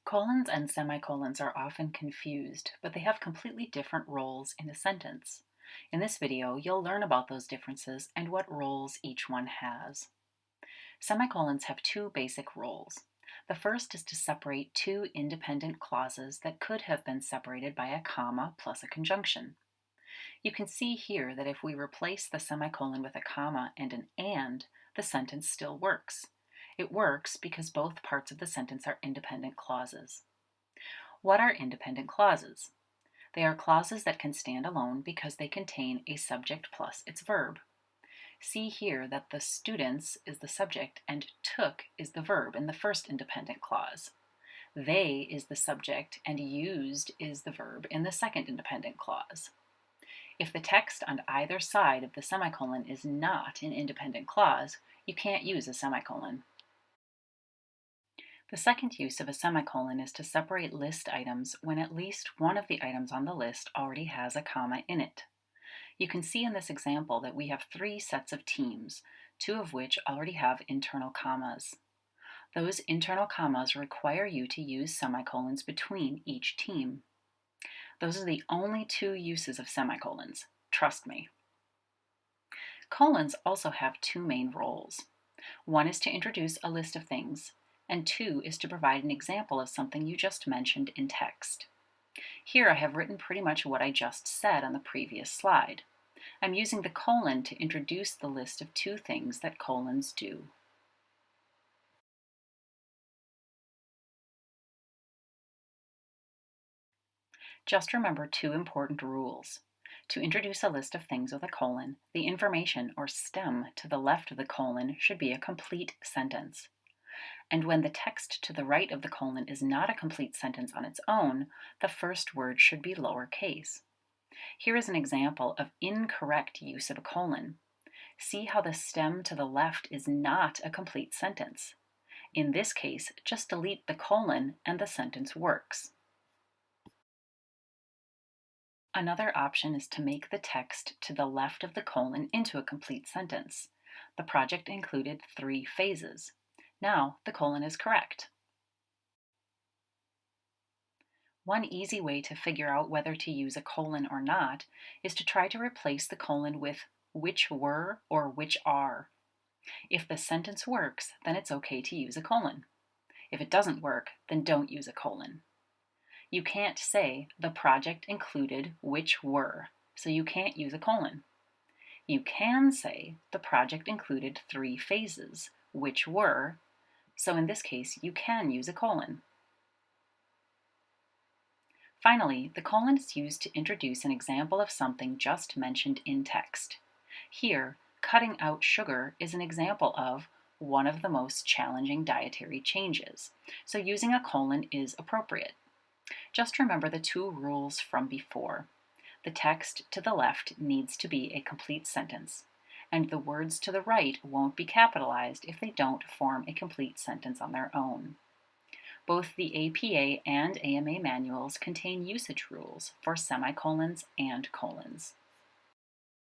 Colons and semicolons are often confused, but they have completely different roles in a sentence. In this video, you'll learn about those differences and what roles each one has. Semicolons have two basic roles. The first is to separate two independent clauses that could have been separated by a comma plus a conjunction. You can see here that if we replace the semicolon with a comma and an and, the sentence still works. It works because both parts of the sentence are independent clauses. What are independent clauses? They are clauses that can stand alone because they contain a subject plus its verb. See here that the students is the subject and took is the verb in the first independent clause. They is the subject and used is the verb in the second independent clause. If the text on either side of the semicolon is not an independent clause, you can't use a semicolon. The second use of a semicolon is to separate list items when at least one of the items on the list already has a comma in it. You can see in this example that we have three sets of teams, two of which already have internal commas. Those internal commas require you to use semicolons between each team. Those are the only two uses of semicolons. Trust me. Colons also have two main roles. One is to introduce a list of things, and two is to provide an example of something you just mentioned in text. Here I have written pretty much what I just said on the previous slide. I'm using the colon to introduce the list of two things that colons do. Just remember two important rules. To introduce a list of things with a colon, the information or stem to the left of the colon should be a complete sentence. And when the text to the right of the colon is not a complete sentence on its own, the first word should be lowercase. Here is an example of incorrect use of a colon. See how the stem to the left is not a complete sentence. In this case, just delete the colon and the sentence works. Another option is to make the text to the left of the colon into a complete sentence. The project included 3 phases. Now the colon is correct. One easy way to figure out whether to use a colon or not is to try to replace the colon with which were or which are. If the sentence works, then it's okay to use a colon. If it doesn't work, then don't use a colon. You can't say the project included which were, so you can't use a colon. You can say the project included 3 phases, which were, so in this case you can use a colon. Finally, the colon is used to introduce an example of something just mentioned in text. Here, cutting out sugar is an example of one of the most challenging dietary changes, so using a colon is appropriate. Just remember the 2 rules from before. The text to the left needs to be a complete sentence, and the words to the right won't be capitalized if they don't form a complete sentence on their own. Both the APA and AMA manuals contain usage rules for semicolons and colons.